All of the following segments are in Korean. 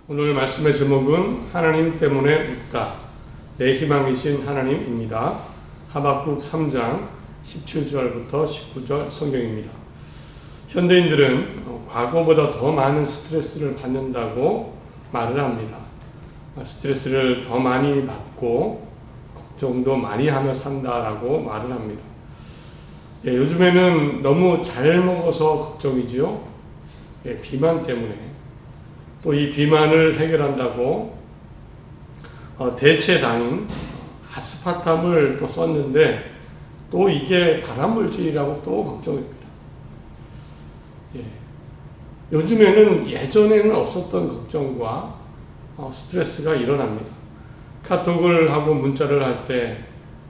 오늘 말씀의 제목은 하나님 때문에 웃다, 내 희망이신 하나님입니다. 하박국 3장 17절부터 19절 성경입니다. 현대인들은 과거보다 더 많은 스트레스를 받는다고 말을 합니다. 스트레스를 더 많이 받고 걱정도 많이 하며 산다라고 말을 합니다. 요즘에는 너무 잘 먹어서 걱정이지요. 비만 때문에. 또 이 비만을 해결한다고 대체당인 아스파탐을 또 썼는데 또 이게 발암물질이라고 또 걱정입니다. 요즘에는 예전에는 없었던 걱정과 스트레스가 일어납니다. 카톡을 하고 문자를 할 때,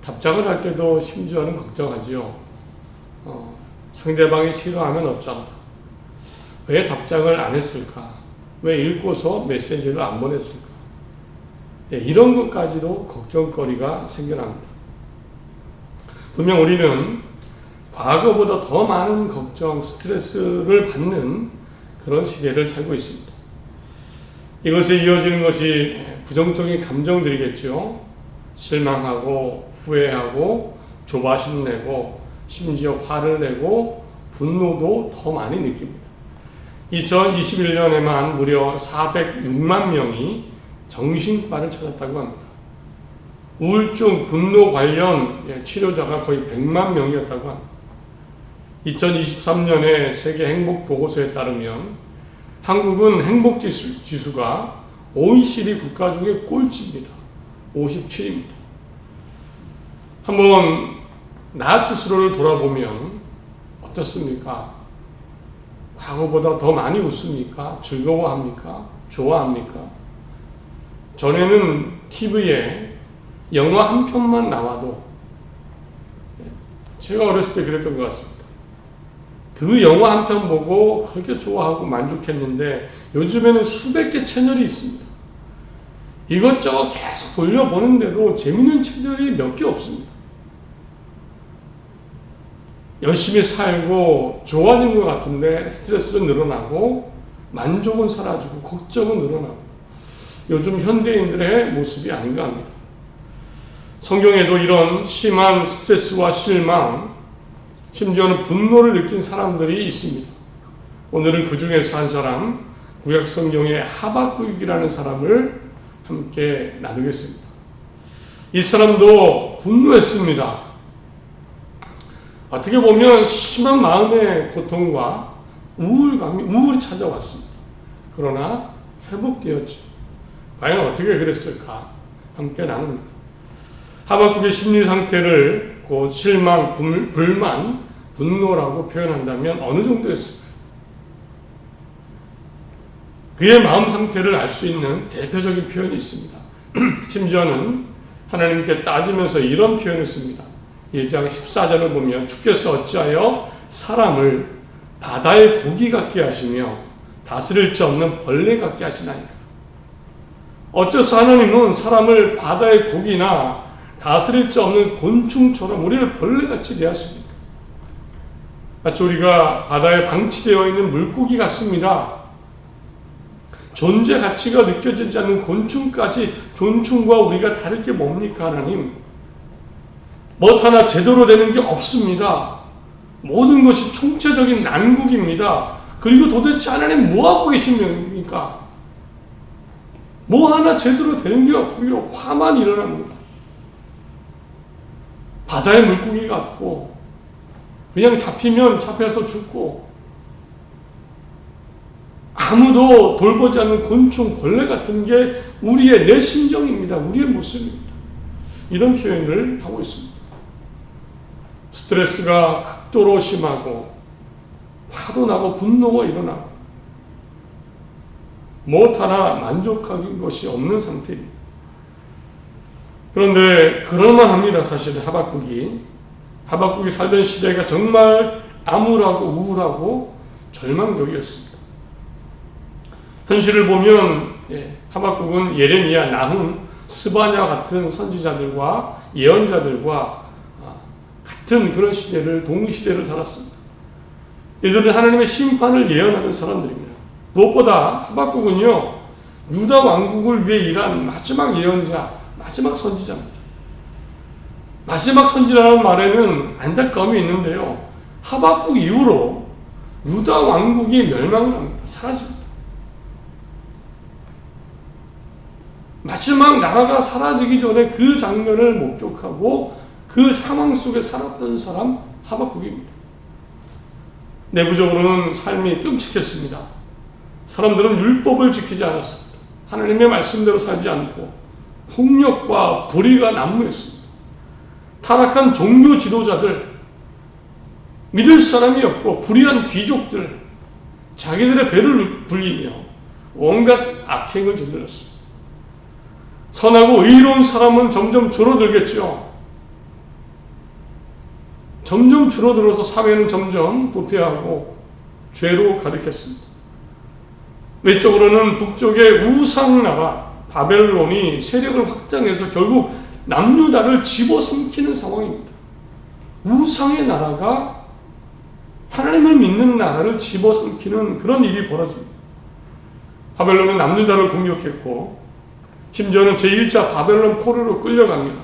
답장을 할 때도 심지어는 걱정하지요. 상대방이 싫어하면 어쩌나? 왜 답장을 안 했을까? 왜 읽고서 메시지를 안 보냈을까? 이런 것까지도 걱정거리가 생겨납니다. 분명 우리는 과거보다 더 많은 걱정, 스트레스를 받는 그런 시대를 살고 있습니다. 이것에 이어지는 것이 부정적인 감정들이겠죠. 실망하고 후회하고 조바심 내고 심지어 화를 내고 분노도 더 많이 느낍니다. 2021년에만 무려 406만 명이 정신과를 찾았다고 합니다. 우울증, 분노 관련 치료자가 거의 100만 명이었다고 합니다. 2023년에 세계 행복 보고서에 따르면 한국은 행복 지수가 OECD 국가 중에 꼴찌입니다. 57입니다. 한번 나 스스로를 돌아보면 어떻습니까? 과거보다 더 많이 웃습니까? 즐거워합니까? 좋아합니까? 전에는 TV에 영화 한 편만 나와도 제가 어렸을 때 그랬던 것 같습니다. 그 영화 한 편 보고 그렇게 좋아하고 만족했는데 요즘에는 수백 개 채널이 있습니다. 이것저것 계속 돌려보는데도 재밌는 채널이 몇 개 없습니다. 열심히 살고 좋아진 것 같은데 스트레스는 늘어나고 만족은 사라지고 걱정은 늘어나고 요즘 현대인들의 모습이 아닌가 합니다. 성경에도 이런 심한 스트레스와 실망, 심지어는 분노를 느낀 사람들이 있습니다. 오늘은 그 중에서 한 사람, 구약 성경의 하박국이라는 사람을 함께 나누겠습니다. 이 사람도 분노했습니다. 어떻게 보면 심한 마음의 고통과 우울이 찾아왔습니다. 그러나 회복되었죠. 과연 어떻게 그랬을까? 함께 나눕니다. 하박국의 심리 상태를 곧 실망, 불만, 분노라고 표현한다면 어느 정도였을까요? 그의 마음 상태를 알 수 있는 대표적인 표현이 있습니다. 심지어는 하나님께 따지면서 이런 표현을 씁니다. 1장 14절을 보면 주께서 어찌하여 사람을 바다의 고기 같게 하시며 다스릴 수 없는 벌레 같게 하시나이까. 어째서 하나님은 사람을 바다의 고기나 다스릴 수 없는 곤충처럼 우리를 벌레같이 대하십니까? 마치 우리가 바다에 방치되어 있는 물고기 같습니다. 존재 가치가 느껴지지 않는 곤충까지 곤충과 우리가 다를 게 뭡니까 하나님? 뭐 하나 제대로 되는 게 없습니다. 모든 것이 총체적인 난국입니다. 그리고 도대체 하나님 뭐하고 계십니까? 뭐 하나 제대로 되는 게 없고요. 화만 일어납니다. 바다의 물고기 같고 그냥 잡히면 잡혀서 죽고 아무도 돌보지 않는 곤충, 벌레 같은 게 우리의 내 심정입니다. 우리의 모습입니다. 이런 표현을 하고 있습니다. 스트레스가 극도로 심하고 화도 나고 분노가 일어나고 무엇 하나 만족한 것이 없는 상태입니다. 그런데 그럴만합니다. 사실 하박국이 살던 시대가 정말 암울하고 우울하고 절망적이었습니다. 현실을 보면 하박국은 예레미야, 나훔, 스바냐 같은 선지자들과 예언자들과 같은 그런 시대를, 동시대를 살았습니다. 이들은 하나님의 심판을 예언하는 사람들입니다. 무엇보다 하박국은요, 유다 왕국을 위해 일한 마지막 예언자, 마지막 선지자입니다. 마지막 선지자라는 말에는 안타까움이 있는데요. 하박국 이후로 유다 왕국이 멸망을 합니다. 사라집니다. 마지막 나라가 사라지기 전에 그 장면을 목격하고 그 상황 속에 살았던 사람 하박국입니다. 내부적으로는 삶이 끔찍했습니다. 사람들은 율법을 지키지 않았습니다. 하나님의 말씀대로 살지 않고 폭력과 불의가 난무했습니다. 타락한 종교 지도자들, 믿을 사람이 없고 불의한 귀족들, 자기들의 배를 불리며 온갖 악행을 저질렀습니다. 선하고 의로운 사람은 점점 줄어들겠죠. 점점 줄어들어서 사회는 점점 부패하고 죄로 가득했습니다. 외적으로는 북쪽의 우상나라 바벨론이 세력을 확장해서 결국 남유다를 집어삼키는 상황입니다. 우상의 나라가 하나님을 믿는 나라를 집어삼키는 그런 일이 벌어집니다. 바벨론은 남유다를 공격했고 심지어는 제1차 바벨론 포로로 끌려갑니다.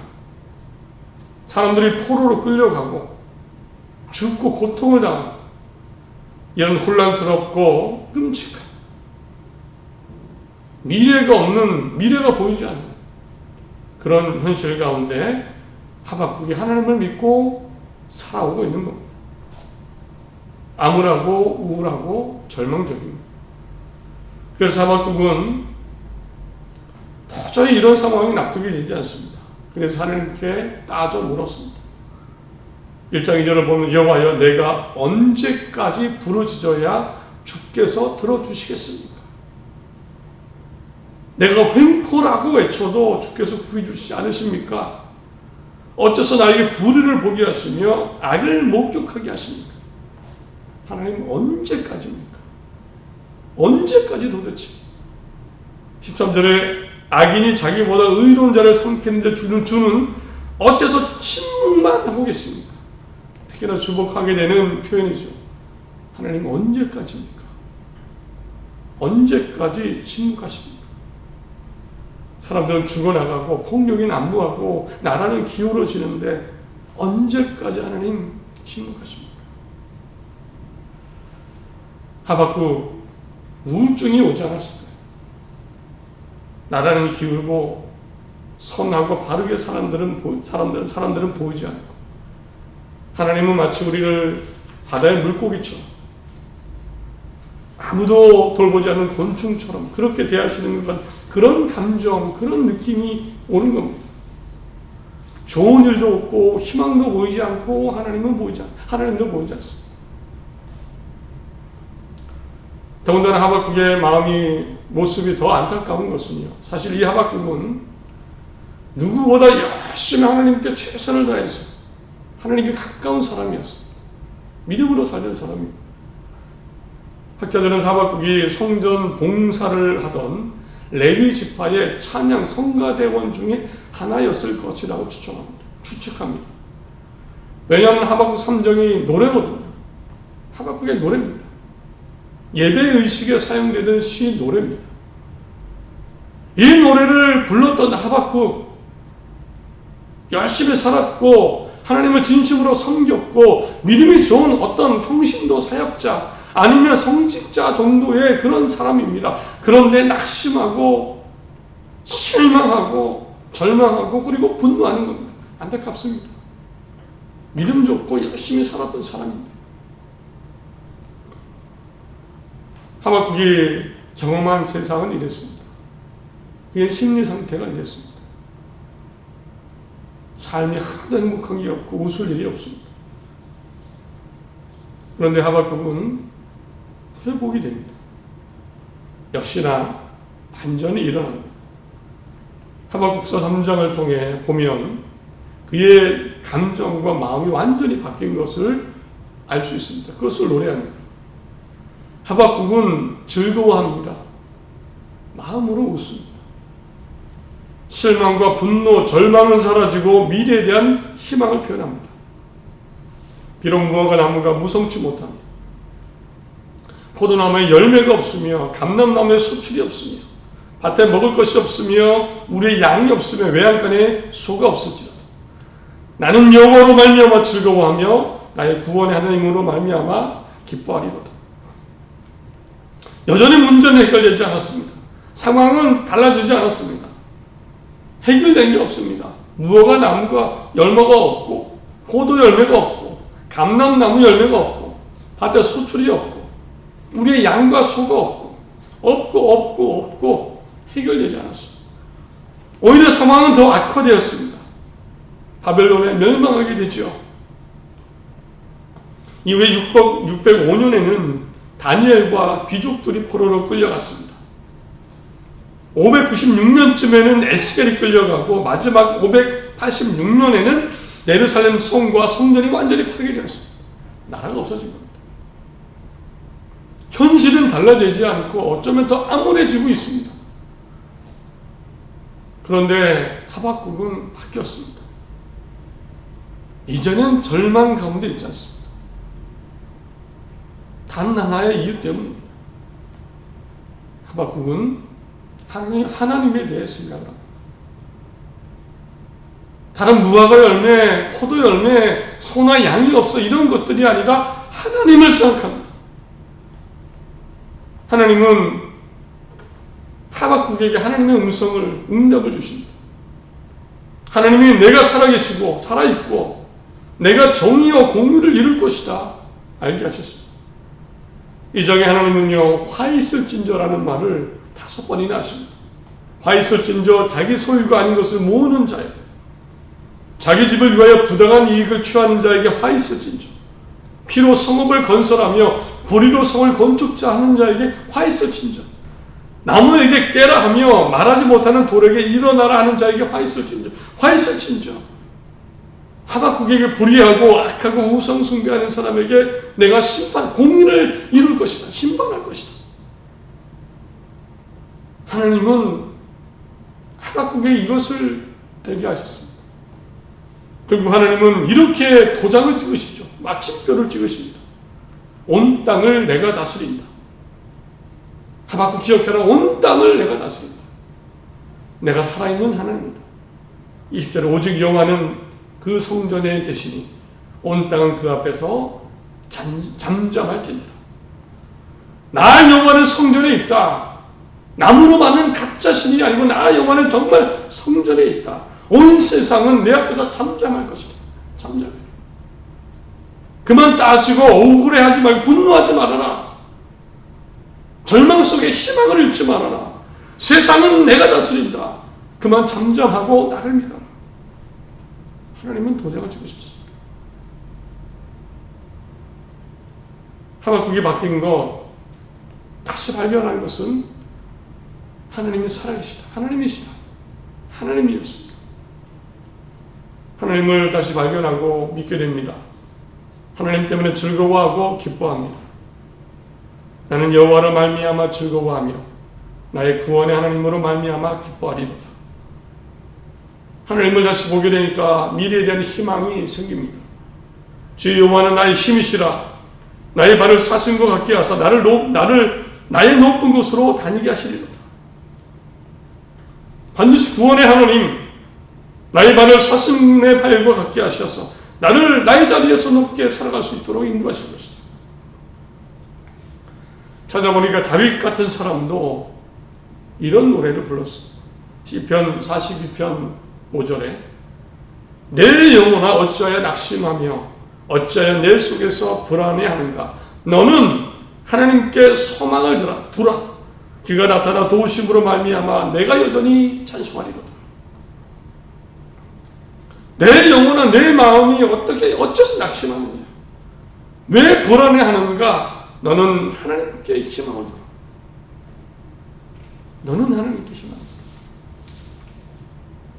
사람들이 포로로 끌려가고 죽고 고통을 당하고 이런 혼란스럽고 끔찍한 미래가 보이지 않는 그런 현실 가운데 하박국이 하나님을 믿고 살아오고 있는 겁니다. 암울하고 우울하고 절망적입니다. 그래서 하박국은 도저히 이런 상황이 납득이 되지 않습니다. 그래서 하나님께 따져 물었습니다. 1장 2절을 보면 여호와여 내가 언제까지 부르짖어야 주께서 들어주시겠습니까? 내가 횡포라고 외쳐도 주께서 구해주시지 않으십니까? 어째서 나에게 불의를 보게 하시며 악을 목격하게 하십니까? 하나님 언제까지입니까? 언제까지 도대체? 13절에 악인이 자기보다 의로운 자를 삼키는데 주는 어째서 침묵만 하고 계십니까? 특히나 주목하게 되는 표현이죠. 하나님 언제까지입니까? 언제까지 침묵하십니까? 사람들은 죽어나가고 폭력이 난무하고 나라는 기울어지는데 언제까지 하나님 침묵하십니까? 하박국 우울증이 오지 않았을까요? 나라는 기울고 선하고 바르게 사람들은 보이지 않고 하나님은 마치 우리를 바다의 물고기처럼 아무도 돌보지 않는 곤충처럼 그렇게 대하시는 것, 그런 감정, 그런 느낌이 오는 겁니다. 좋은 일도 없고 희망도 보이지 않고 하나님도 보이지 않습니다. 더군다나 하박국의 모습이 더 안타까운 것은요. 사실 이 하박국은 누구보다 열심히 하나님께 최선을 다해서 하나님께 가까운 사람이었습니다. 믿음으로 살던 사람입니다. 학자들은 하박국이 성전 봉사를 하던 레위 지파의 찬양 성가대원 중에 하나였을 것이라고 추측합니다. 왜냐하면 하박국 3장이 노래거든요. 하박국의 노래입니다. 예배의식에 사용되던 시 노래입니다. 이 노래를 불렀던 하박국, 열심히 살았고 하나님을 진심으로 섬겼고 믿음이 좋은 어떤 평신도 사역자 아니면 성직자 정도의 그런 사람입니다. 그런데 낙심하고 실망하고 절망하고 그리고 분노하는 겁니다. 안타깝습니다. 믿음 좋고 열심히 살았던 사람입니다. 하박국이 경험한 세상은 이랬습니다. 그의 심리 상태가 이랬습니다. 삶이 하나도 행복한 게 없고 웃을 일이 없습니다. 그런데 하박국은 회복이 됩니다. 역시나 반전이 일어납니다. 하박국서 3장을 통해 보면 그의 감정과 마음이 완전히 바뀐 것을 알 수 있습니다. 그것을 노래합니다. 하박국은 즐거워합니다. 마음으로 웃습니다. 실망과 분노, 절망은 사라지고 미래에 대한 희망을 표현합니다. 비록 무화과 나무가 무성치 못합니다. 포도나무에 열매가 없으며 감람나무에 소출이 없으며 밭에 먹을 것이 없으며 우리의 양이 없으며 외양간에 소가 없을지라도 나는 여호와로 말미암아 즐거워하며 나의 구원의 하나님으로 말미암아 기뻐하리로다. 여전히 문제는 해결되지 않았습니다. 상황은 달라지지 않았습니다. 해결된 게 없습니다. 무화과 나무가 열매가 없고 포도 열매가 없고 감람나무 열매가 없고 밭에 소출이 없고 우리의 양과 소가 없고 해결되지 않았습니다. 오히려 상황은 더 악화되었습니다. 바벨론에 멸망하게 되죠. 이후에 605년에는 다니엘과 귀족들이 포로로 끌려갔습니다. 596년쯤에는 에스겔이 끌려가고 마지막 586년에는 예루살렘 성과 성전이 완전히 파괴되었습니다. 나라가 없어진 겁니다. 현실은 달라지지 않고 어쩌면 더 암울해지고 있습니다. 그런데 하박국은 바뀌었습니다. 이제는 절망 가운데 있지 않습니다. 단 하나의 이유 때문입니다. 하박국은 하나님에 대해 생각합니다. 다른 무화과 열매, 포도 열매, 소나 양이 없어 이런 것들이 아니라 하나님을 생각합니다. 하나님은 하박국에게 하나님의 응답을 주십니다. 하나님이 내가 살아계시고 살아있고 내가 정의와 공의를 이룰 것이다 알게 하셨습니다. 이 장에 하나님은요 화 있을진저라는 말을 5번이나 하십니다. 화 있을진저 자기 소유가 아닌 것을 모으는 자요 자기 집을 위하여 부당한 이익을 취하는 자에게 화 있을진저 피로 성읍을 건설하며 불의로 성을 건축자 하는 자에게 화 있을진저 나무에게 깨라 하며 말하지 못하는 돌에게 일어나라 하는 자에게 화 있을진저 화 있을진저 하박국에게 불의하고 악하고 우상 숭배하는 사람에게 내가 공의를 이룰 것이다. 심판할 것이다. 하나님은 하박국에 이것을 알게 하셨습니다. 결국 하나님은 이렇게 도장을 찍으시죠. 마침표를 찍으십니다. 온 땅을 내가 다스린다. 하박국 기억해라. 온 땅을 내가 다스린다. 내가 살아있는 하나님이다. 20절에 오직 여호와는 그 성전에 계시니 온 땅은 그 앞에서 잠잠할지니라. 나 여호와는 성전에 있다. 나무로 만든 가짜 신이 아니고 나 여호와는 정말 성전에 있다. 온 세상은 내 앞에서 잠잠할 것이다. 잠잠해. 그만 따지고 억울해하지 말고 분노하지 말아라. 절망 속에 희망을 잃지 말아라. 세상은 내가 다스린다. 그만 잠잠하고 나를 믿어라. 하나님은 도장을 찍으셨습니다. 하박국이 바뀐 것, 다시 발견한 것은 하나님이 살아계시다. 하나님이시다. 하나님이었습니다. 하나님을 다시 발견하고 믿게 됩니다. 하나님 때문에 즐거워하고 기뻐합니다. 나는 여호와로 말미암아 즐거워하며 나의 구원의 하나님으로 말미암아 기뻐하리로다. 하나님을 다시 보게 되니까 미래에 대한 희망이 생깁니다. 주 여호와는 나의 힘이시라. 나의 발을 사슴과 같게 하사 나의 높은 곳으로 다니게 하시리로다. 반드시 구원의 하나님, 나의 발을 사슴의 발과 같게 하셔서 나의 자리에서 높게 살아갈 수 있도록 인도하실 것이다. 찾아보니까 다윗 같은 사람도 이런 노래를 불렀습니다. 시편 42편 5절에 내 영혼아 어찌하여 낙심하며 어찌하여 내 속에서 불안해하는가. 너는 하나님께 소망을 두라. 그가 나타나 도우심으로 말미암아 내가 여전히 찬송하리로다. 내 영혼아 내 마음이 어째서 낙심하느냐. 왜 불안해하는가. 너는 하나님께 희망을 두라. 너는 하나님께 희망을 두라.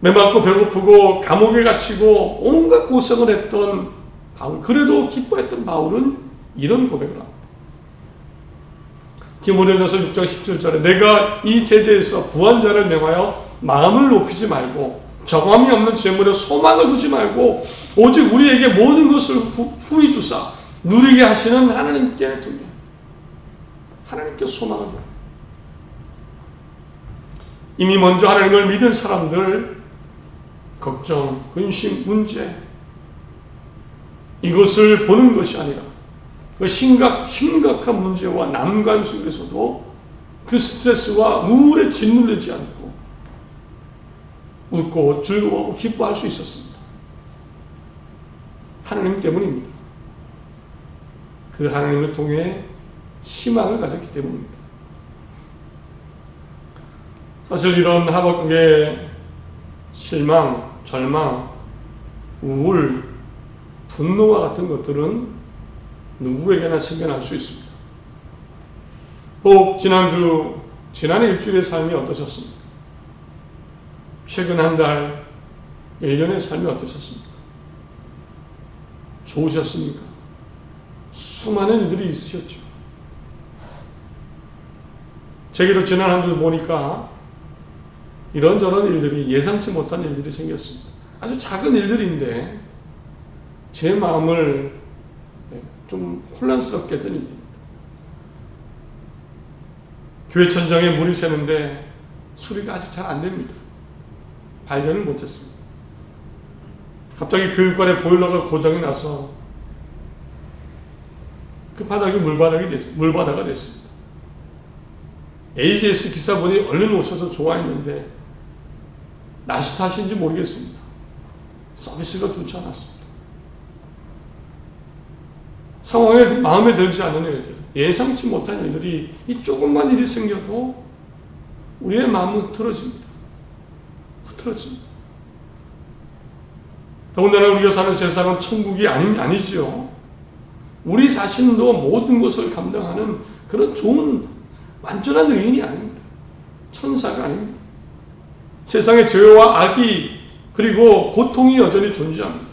메마르고 배고프고 감옥에 갇히고 온갖 고생을 했던 바울, 그래도 기뻐했던 바울은 이런 고백을 합니다. 디모데전서 6장 17절에 내가 이 세대에서 구한 자를 명하여 마음을 높이지 말고 정함이 없는 재물에 소망을 두지 말고 오직 우리에게 모든 것을 후히 주사 누리게 하시는 하나님께 두며 하나님께 소망을 두라. 이미 먼저 하나님을 믿은 사람들 걱정, 근심, 문제 이것을 보는 것이 아니라 그 심각한 문제와 난관 속에서도 그 스트레스와 우울에 짓눌리지 않고 웃고 즐거워하고 기뻐할 수 있었습니다. 하나님 때문입니다. 그 하나님을 통해 희망을 가졌기 때문입니다. 사실 이런 하박국의 실망, 절망, 우울, 분노와 같은 것들은 누구에게나 생겨날 수 있습니다. 혹 지난 일주일의 삶이 어떠셨습니까? 최근 한 달, 1년의 삶이 어떠셨습니까? 좋으셨습니까? 수많은 일들이 있으셨죠. 제게도 지난 한 주 보니까 이런저런 일들이, 예상치 못한 일들이 생겼습니다. 아주 작은 일들인데 제 마음을 좀 혼란스럽게 했던 일입니다. 교회 천장에 물이 새는데 수리가 아직 잘 안 됩니다. 발견을 못했습니다. 갑자기 교육관에 보일러가 고장이 나서 그 바닥이 물바다가 됐습니다. AGS 기사분이 얼른 오셔서 좋아했는데 날씨 탓인지 모르겠습니다. 서비스가 좋지 않았습니다. 상황에 마음에 들지 않는 일들, 예상치 못한 일들이 이 조금만 일이 생겨도 우리의 마음은 흐트러집니다. 더군다나 우리가 사는 세상은 천국이 아니지요. 우리 자신도 모든 것을 감당하는 그런 좋은 완전한 의인이 아닙니다. 천사가 아닙니다. 세상에 죄와 악이 그리고 고통이 여전히 존재합니다.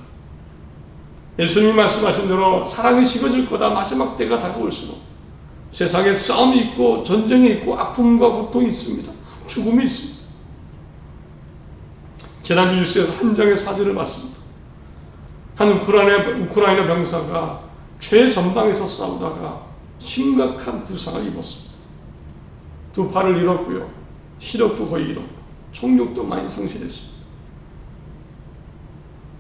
예수님이 말씀하신 대로 사랑이 식어질 거다. 마지막 때가 다가올수록 세상에 싸움이 있고 전쟁이 있고 아픔과 고통이 있습니다. 죽음이 있습니다. 지난주 뉴스에서 한 장의 사진을 봤습니다. 한 우크라이나 병사가 최전방에서 싸우다가 심각한 부상을 입었습니다. 두 팔을 잃었고요. 시력도 거의 잃었고 청력도 많이 상실했습니다.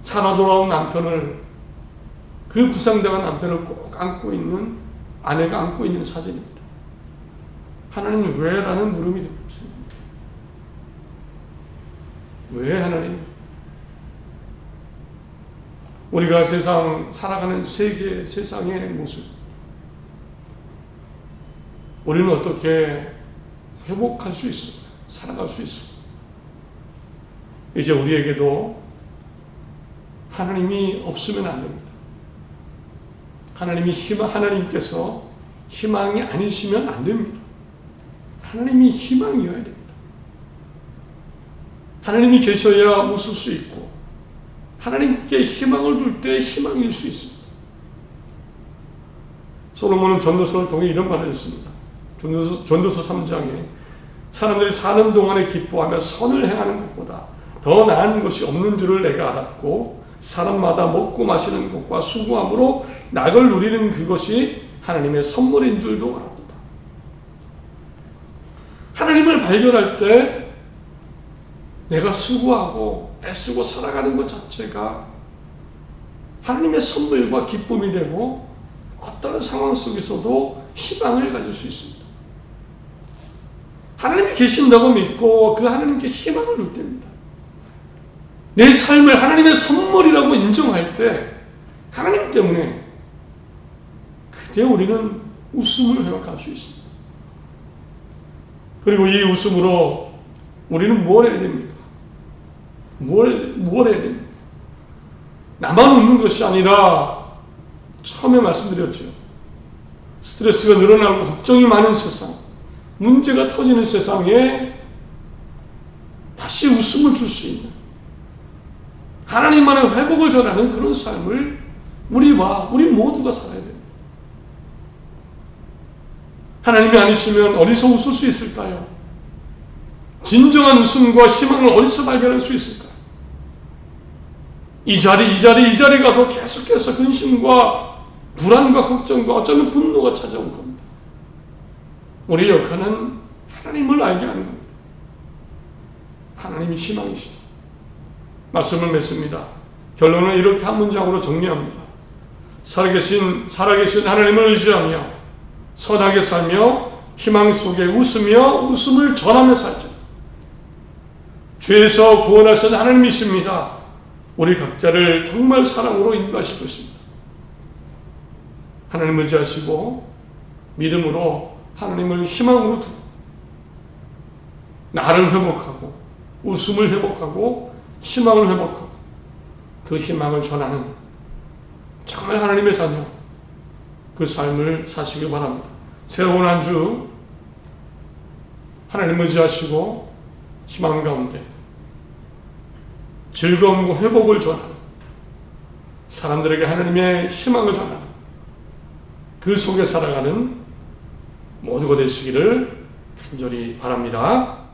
살아 돌아온 남편을, 그 부상당한 남편을 꼭 안고 있는 아내가 안고 있는 사진입니다. 하나님 왜? 라는 물음이 됩니다. 왜 하나님? 우리가 살아가는 세상의 모습, 우리는 어떻게 회복할 수 있을까? 살아갈 수 있을까? 이제 우리에게도 하나님이 없으면 안 됩니다. 하나님께서 희망이 아니시면 안 됩니다. 하나님이 희망이어야 됩니다. 하나님이 계셔야 웃을 수 있고 하나님께 희망을 둘 때 희망일 수 있습니다. 솔로몬은 전도서를 통해 이런 말을 했습니다. 전도서 3장에 사람들이 사는 동안에 기뻐하며 선을 행하는 것보다 더 나은 것이 없는 줄을 내가 알았고 사람마다 먹고 마시는 것과 수고함으로 낙을 누리는 그것이 하나님의 선물인 줄도 알았다. 하나님을 발견할 때 내가 수고하고 애쓰고 살아가는 것 자체가 하나님의 선물과 기쁨이 되고 어떤 상황 속에서도 희망을 가질 수 있습니다. 하나님이 계신다고 믿고 그 하나님께 희망을 둘 때입니다. 내 삶을 하나님의 선물이라고 인정할 때 하나님 때문에 그때 우리는 웃음을 회복할 수 있습니다. 그리고 이 웃음으로 우리는 뭘 해야 됩니까? 뭘 해야 됩니까? 나만 웃는 것이 아니라 처음에 말씀드렸죠. 스트레스가 늘어나고 걱정이 많은 세상, 문제가 터지는 세상에 다시 웃음을 줄 수 있는 하나님만의 회복을 전하는 그런 삶을 우리 모두가 살아야 됩니다. 하나님이 아니시면 어디서 웃을 수 있을까요? 진정한 웃음과 희망을 어디서 발견할 수 있을까요? 이 자리 가도 계속해서 근심과 불안과 걱정과 어쩌면 분노가 찾아올 겁니다. 우리의 역할은 하나님을 알게 하는 겁니다. 하나님이 희망이시다. 말씀을 맺습니다. 결론은 이렇게 한 문장으로 정리합니다. 살아계신 하나님을 의지하며 선하게 살며 희망 속에 웃으며 웃음을 전하며 살자. 죄에서 구원하신 하나님이십니다. 우리 각자를 정말 사랑으로 인도하실 것입니다. 하나님 의지하시고 믿음으로 하나님을 희망으로 두고 나를 회복하고 웃음을 회복하고 희망을 회복하고 그 희망을 전하는 정말 하나님의 자녀, 그 삶을 사시길 바랍니다. 새로운 한 주 하나님 의지하시고 희망 가운데 즐거움과 회복을 전하는, 사람들에게 하나님의 희망을 전하는 그 속에 살아가는 모두가 되시기를 간절히 바랍니다.